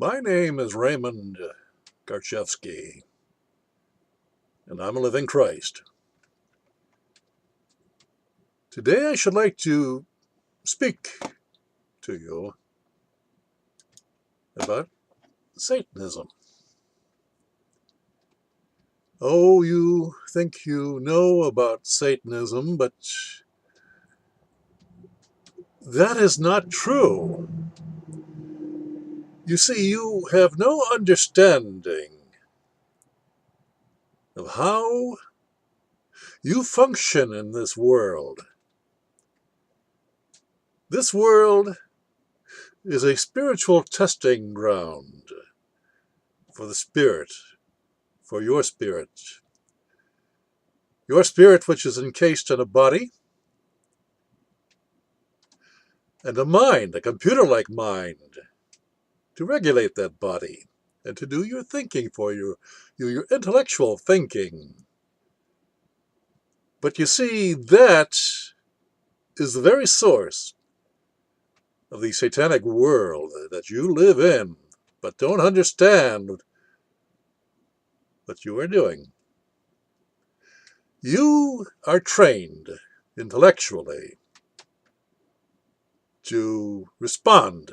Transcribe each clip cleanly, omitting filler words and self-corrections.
My name is Raymond Garchevsky, and I'm a living Christ. Today I should like to speak to you about Satanism. Oh, you think you know about Satanism, but that is not true. You see, you have no understanding of how you function in this world. This world is a spiritual testing ground for the spirit, for your spirit. Your spirit, which is encased in a body and a mind, a computer-like mind, to regulate that body and to do your thinking for you, your intellectual thinking. But you see, that is the very source of the satanic world that you live in, but don't understand what you are doing. You are trained intellectually to respond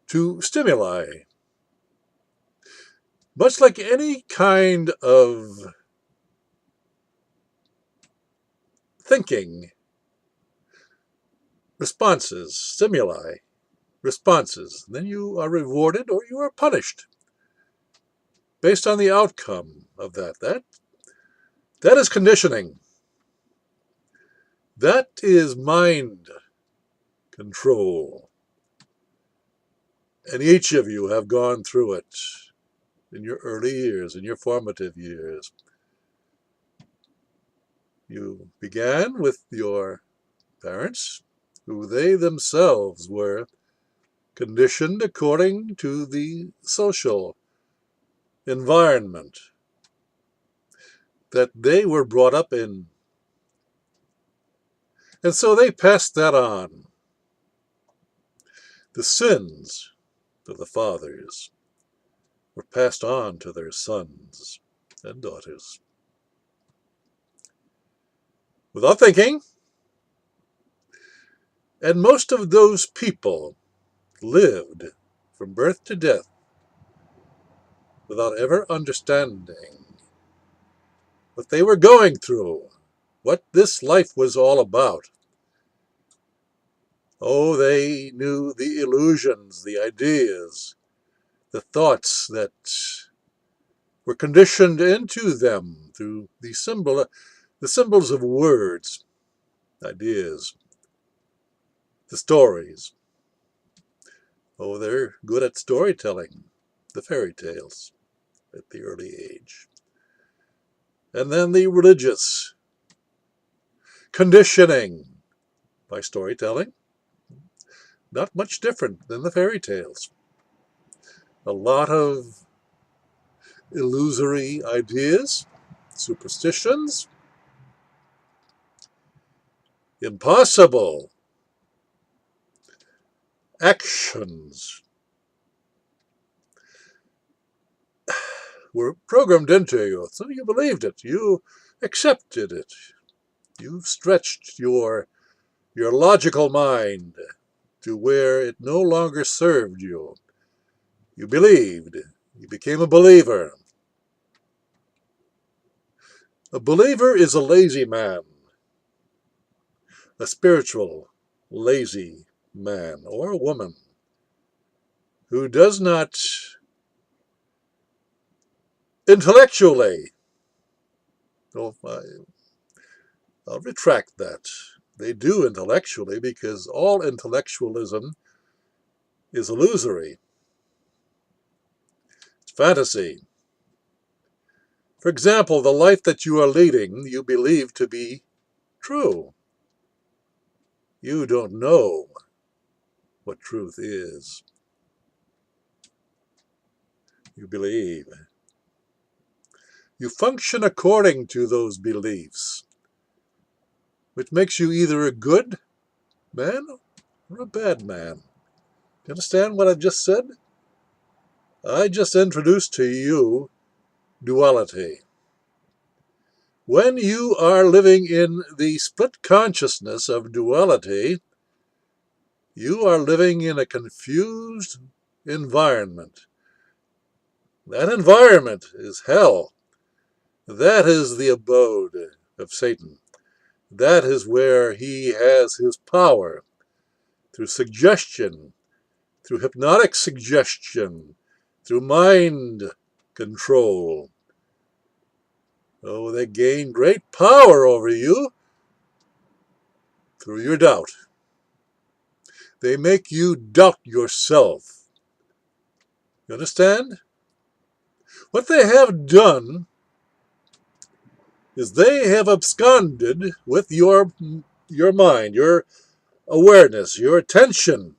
to stimuli, much like any kind of thinking, responses, stimuli, responses. Then you are rewarded or you are punished based on the outcome of that. That is conditioning. That is mind control. And each of you have gone through it in your early years, in your formative years. You began with your parents, who they themselves were conditioned according to the social environment that they were brought up in. And so they passed that on. The sins of the fathers were passed on to their sons and daughters. Without thinking, and most of those people lived from birth to death without ever understanding what they were going through, what this life was all about. Oh, they knew the illusions, the ideas, the thoughts that were conditioned into them through the symbols of words, ideas, the stories. Oh, they're good at storytelling, the fairy tales at the early age. And then the religious conditioning by storytelling, not much different than the fairy tales. A lot of illusory ideas, superstitions, impossible actions were programmed into you. So you believed it. You accepted it. You stretched your logical mind to where it no longer served you. You believed. You became a believer. A believer is a lazy man, a spiritual, lazy man or woman who does not intellectually, oh, I'll retract that. They do intellectually because all intellectualism is illusory. It's fantasy. For example, the life that you are leading, you believe to be true. You don't know what truth is. You believe. You function according to those beliefs, which makes you either a good man or a bad man. You understand what I've just said? I just introduced to you duality. When you are living in the split consciousness of duality, you are living in a confused environment. That environment is hell. That is the abode of Satan. That is where he has his power through suggestion, through hypnotic suggestion, through mind control. Oh, they gain great power over you through your doubt. They make you doubt yourself. You understand? What they have done is they have absconded with your mind, your awareness, your attention.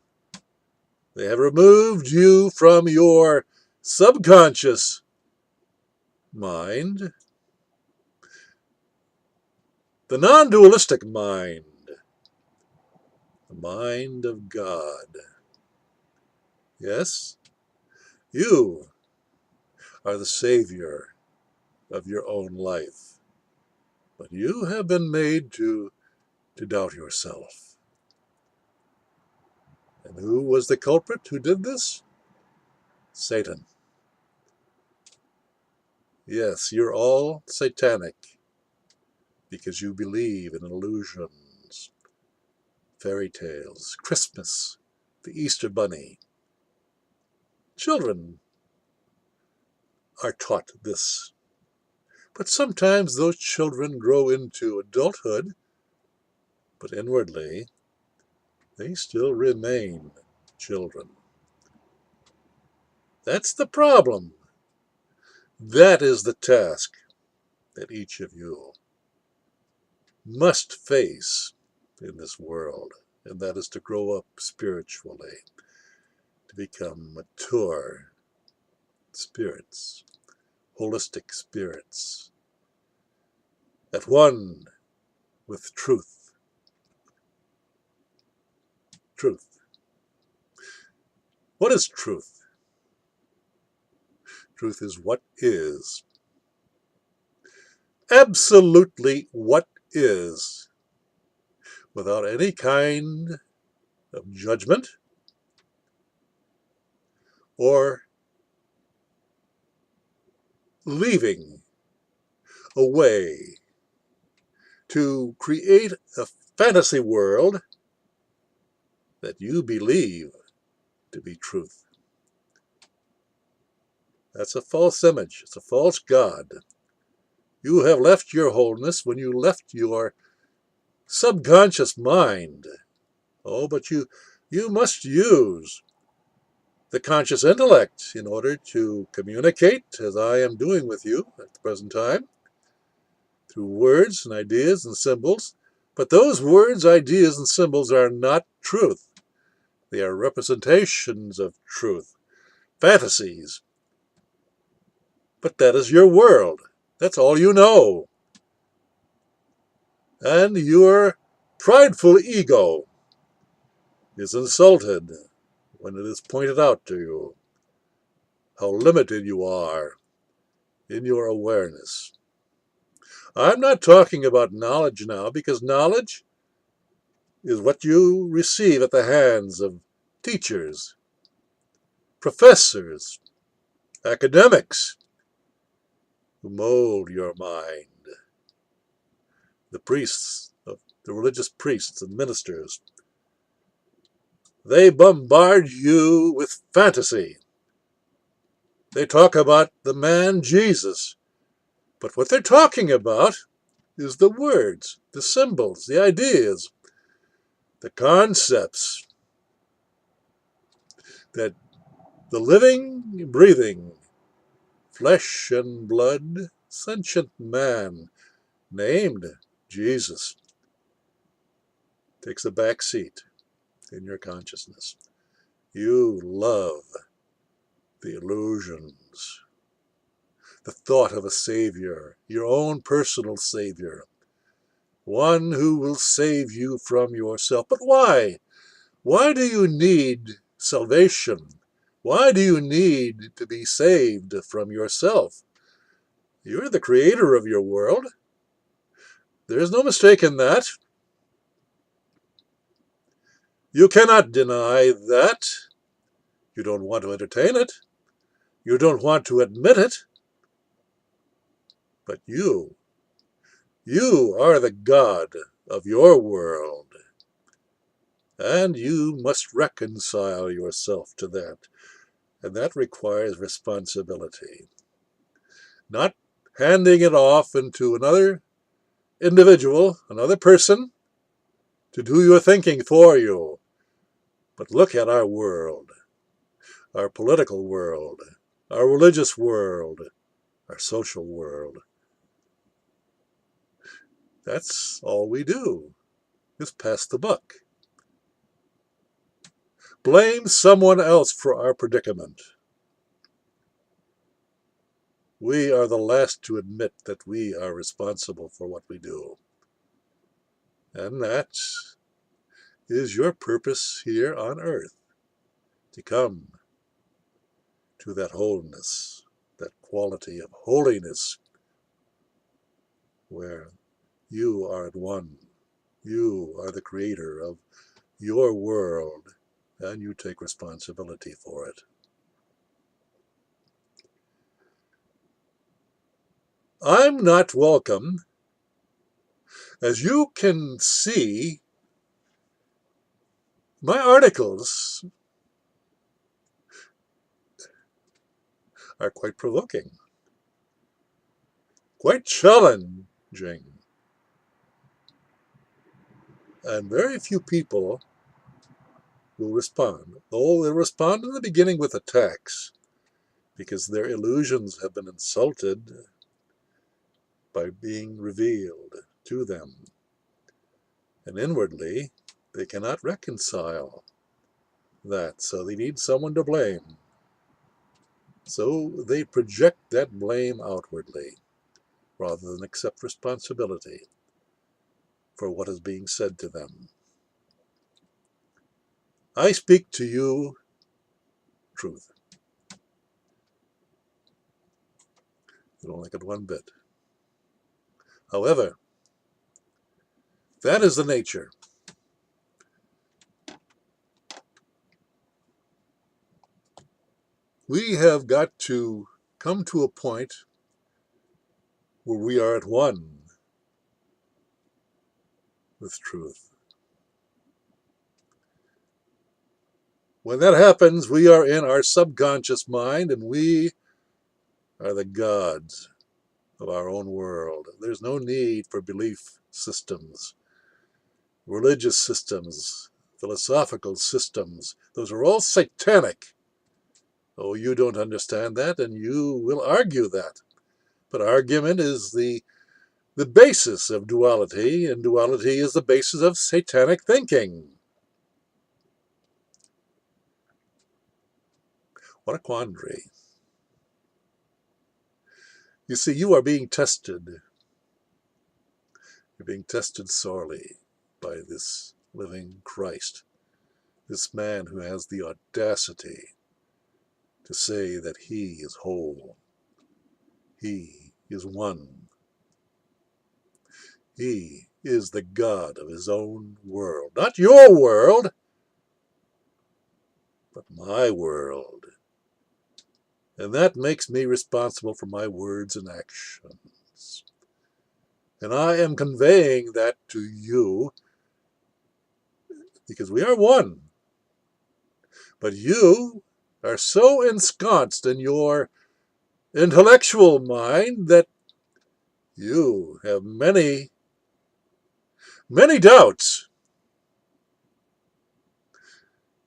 They have removed you from your subconscious mind, the non-dualistic mind, the mind of God. Yes, you are the savior of your own life, but you have been made to doubt yourself. And who was the culprit who did this? Satan. Yes, you're all satanic because you believe in illusions, fairy tales, Christmas, the Easter Bunny. Children are taught this. But sometimes those children grow into adulthood, but inwardly they still remain children. That's the problem. That is the task that each of you must face in this world, and that is to grow up spiritually, to become mature spirits, holistic spirits, at one with truth. Truth. What is truth? Truth is what is. Absolutely what is, without any kind of judgment or leaving a way to create a fantasy world that you believe to be truth. That's a false image. It's a false God. You have left your wholeness when you left your subconscious mind. Oh, but you must use the conscious intellect in order to communicate, as I am doing with you at the present time, through words and ideas and symbols. But those words, ideas, and symbols are not truth. They are representations of truth, fantasies. But that is your world. That's all you know. And your prideful ego is insulted when it is pointed out to you how limited you are in your awareness. I'm not talking about knowledge now, because knowledge is what you receive at the hands of teachers, professors, academics who mold your mind, the priests, the religious priests and ministers. They bombard you with fantasy. They talk about the man Jesus, but what they're talking about is the words, the symbols, the ideas, the concepts that the living, breathing, flesh and blood, sentient man named Jesus takes a back seat in your consciousness. You love the illusions, the thought of a savior, your own personal savior, one who will save you from yourself. But why? Why do you need salvation? Why do you need to be saved from yourself? You're the creator of your world. There's no mistake in that. You cannot deny that. You don't want to entertain it. You don't want to admit it. But you are the God of your world. And you must reconcile yourself to that. And that requires responsibility. Not handing it off into another individual, another person, to do your thinking for you. But look at our world, our political world, our religious world, our social world. That's all we do, is pass the buck. Blame someone else for our predicament. We are the last to admit that we are responsible for what we do. And that is your purpose here on earth, to come to that wholeness, that quality of holiness, where you are at one. You are the creator of your world, and you take responsibility for it. I'm not welcome. As you can see, my articles are quite provoking, quite challenging, and very few people will respond. Oh, they'll respond in the beginning with attacks, because their illusions have been insulted by being revealed to them. And inwardly, they cannot reconcile that, so they need someone to blame. So they project that blame outwardly, rather than accept responsibility for what is being said to them. I speak to you truth. You don't like it one bit. However, that is the nature. We have got to come to a point where we are at one with truth. When that happens, we are in our subconscious mind, and we are the gods of our own world. There's no need for belief systems, religious systems, philosophical systems. Those are all satanic. Oh, you don't understand that, and you will argue that. But argument is the basis of duality, and duality is the basis of satanic thinking. What a quandary. You see, you are being tested. You're being tested sorely by this living Christ, this man who has the audacity to say that he is whole. He is one. He is the God of his own world. Not your world, but my world. And that makes me responsible for my words and actions. And I am conveying that to you because we are one. But you are so ensconced in your intellectual mind that you have many, many doubts.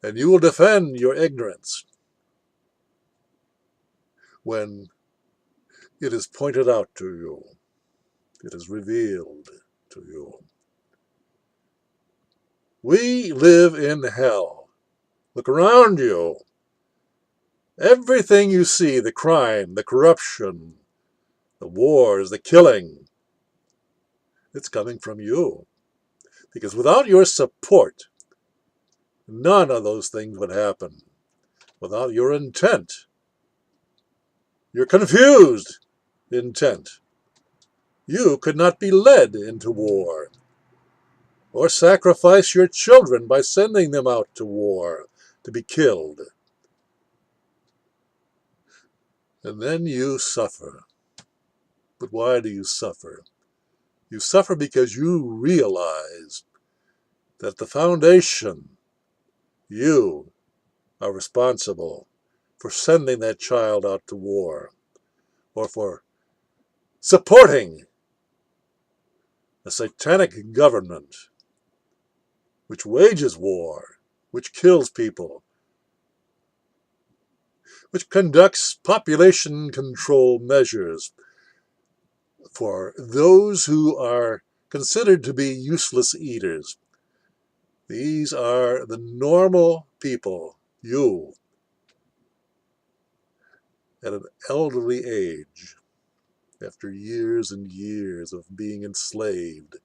And you will defend your ignorance when it is pointed out to you. It is revealed to you. We live in hell. Look around you. Everything you see, the crime, the corruption, the wars, the killing, it's coming from you. Because without your support, none of those things would happen. without your intent, your confused intent, you could not be led into war, or sacrifice your children by sending them out to war to be killed. And then you suffer. But why do you suffer? You suffer because you realize that the foundation, you are responsible for sending that child out to war, or for supporting a satanic government which wages war, which kills people, which conducts population control measures for those who are considered to be useless eaters. These are the normal people, you, at an elderly age, after years and years of being enslaved,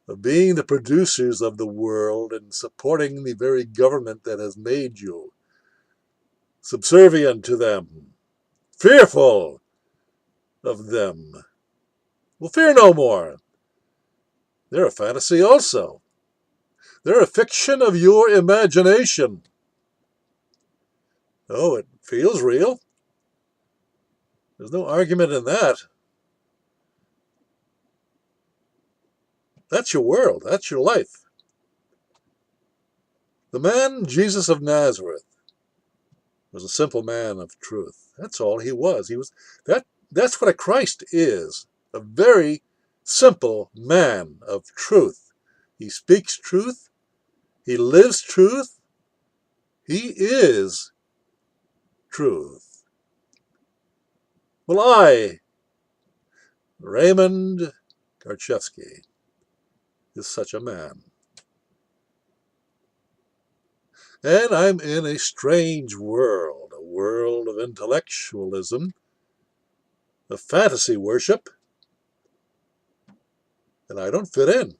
of being the producers of the world and supporting the very government that has made you, subservient to them, fearful of them. Well, fear no more. They're a fantasy also. They're a fiction of your imagination. Oh, it feels real. There's no argument in that. That's your world. That's your life. The man, Jesus of Nazareth, was a simple man of truth. That's all he was. That's what a Christ is. A very simple man of truth. He speaks truth. He lives truth. He is truth. Well, I, Raymond Karchevsky, is such a man. And I'm in a strange world, a world of intellectualism, of fantasy worship, and I don't fit in.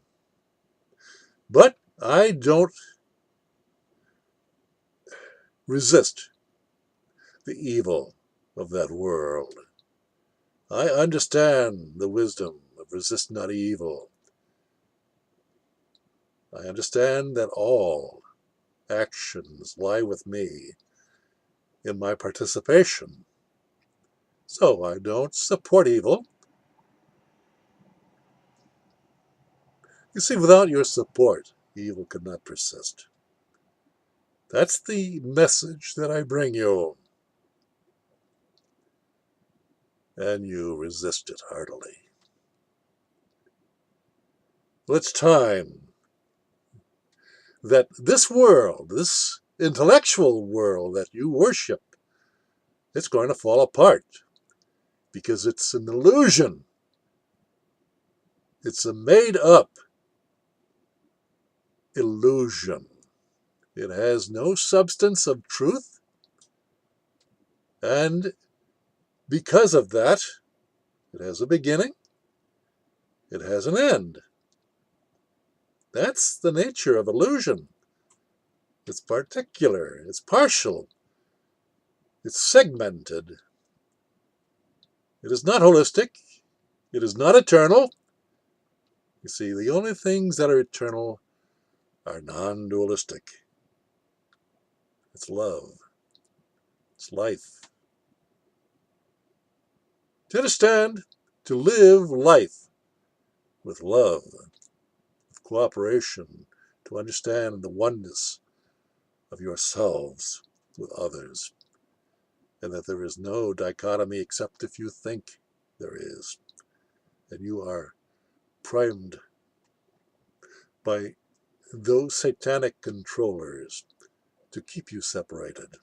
But I don't resist the evil of that world. I understand the wisdom of resist not evil. I understand that all actions lie with me in my participation. So I don't support evil. You see, without your support, evil could not persist. That's the message that I bring you. And you resist it heartily. Well, it's time that this world, this intellectual world that you worship, it's going to fall apart because it's an illusion. It's a made-up illusion. It has no substance of truth, and because of that, it has a beginning, it has an end. That's the nature of illusion. It's particular, it's partial, it's segmented. It is not holistic, it is not eternal. You see, the only things that are eternal are non-dualistic. It's love. It's life. To understand, to live life with love, with cooperation, to understand the oneness of yourselves with others, and that there is no dichotomy except if you think there is, and you are primed by those satanic controllers to keep you separated,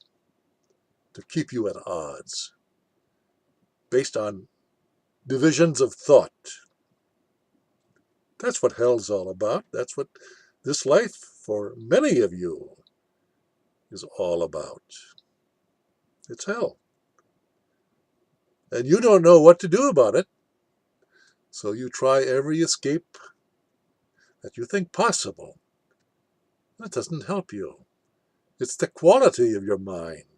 to keep you at odds, based on divisions of thought. That's what hell's all about. That's what this life, for many of you, is all about. It's hell. And you don't know what to do about it, so you try every escape that you think possible. That doesn't help you. It's the quality of your mind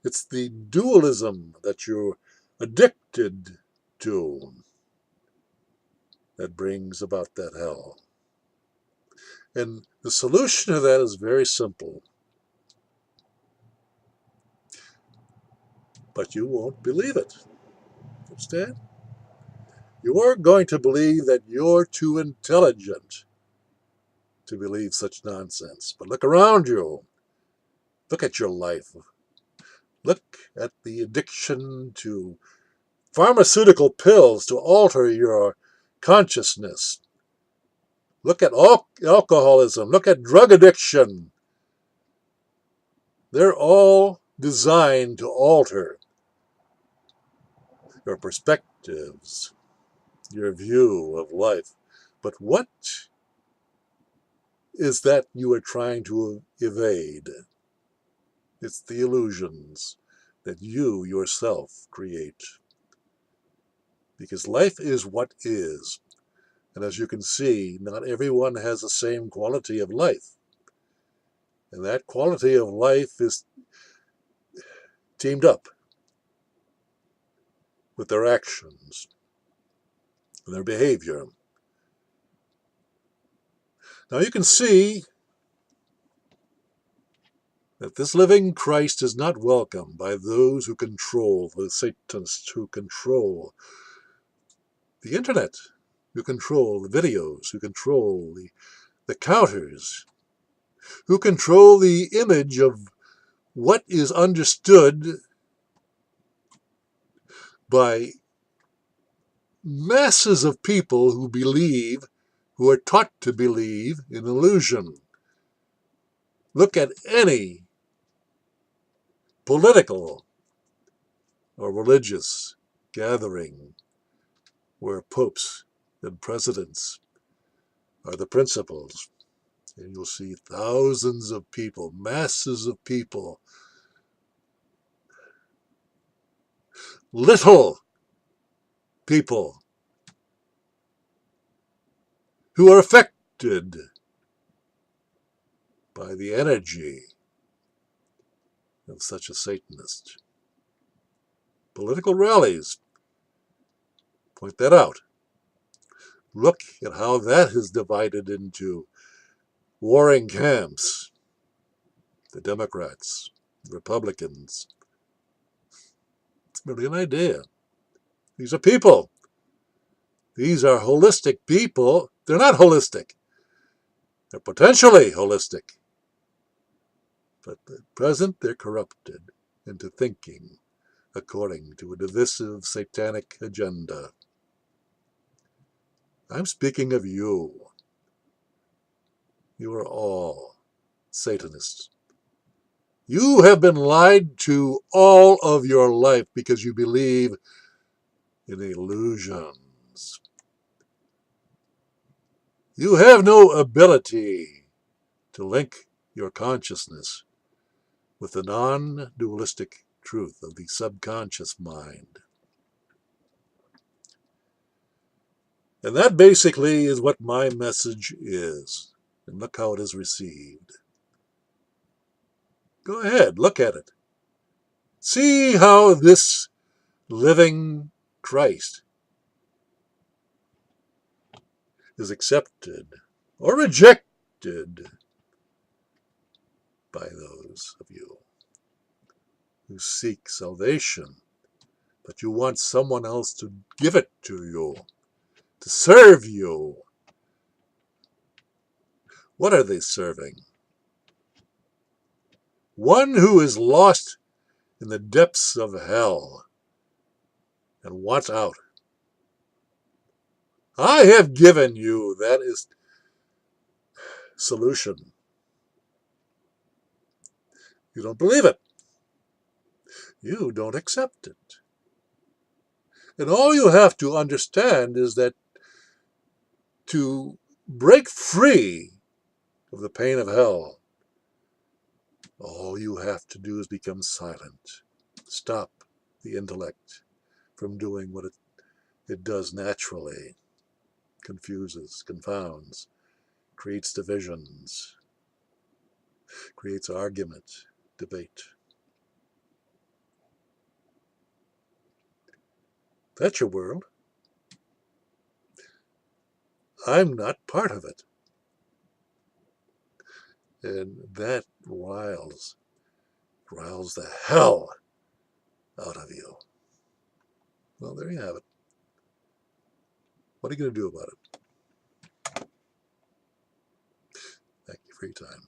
It's the dualism that you're addicted to that brings about that hell. And the solution to that is very simple. But you won't believe it. Understand? You are going to believe that you're too intelligent to believe such nonsense. But look around you. Look at your life. Look at the addiction to pharmaceutical pills to alter your consciousness. Look at alcoholism. Look at drug addiction. They're all designed to alter your perspectives, your view of life. But what is that you are trying to evade? It's the illusions that you yourself create. Because life is what is. And as you can see, not everyone has the same quality of life. And that quality of life is teamed up with their actions and their behavior. Now you can see that this living Christ is not welcome by those who control, the Satanists who control the internet, who control the videos, who control the counters, who control the image of what is understood by masses of people who believe, who are taught to believe in illusion. Look at any political or religious gathering where popes and presidents are the principals, and you'll see thousands of people, masses of people, little people who are affected by the energy of such a Satanist. Political rallies point that out. Look at how that is divided into warring camps. The Democrats, Republicans. It's merely an idea. These are people. These are holistic people. They're not holistic. They're potentially holistic. But at present, they're corrupted into thinking according to a divisive satanic agenda. I'm speaking of you. You are all Satanists. You have been lied to all of your life because you believe in illusions. You have no ability to link your consciousness with the non-dualistic truth of the subconscious mind. And that basically is what my message is. And look how it is received. Go ahead, look at it. See how this living Christ is accepted or rejected by those of you who seek salvation, but you want someone else to give it to you, to serve you. What are they serving? One who is lost in the depths of hell and wants out. I have given you that is solution. You don't believe it. You don't accept it. And all you have to understand is that to break free of the pain of hell, all you have to do is become silent. Stop the intellect from doing what it does naturally. Confuses, confounds, creates divisions, creates argument, debate. That's your world. I'm not part of it. And that riles the hell out of you. Well, there you have it. What are you going to do about it? Thank you for your time.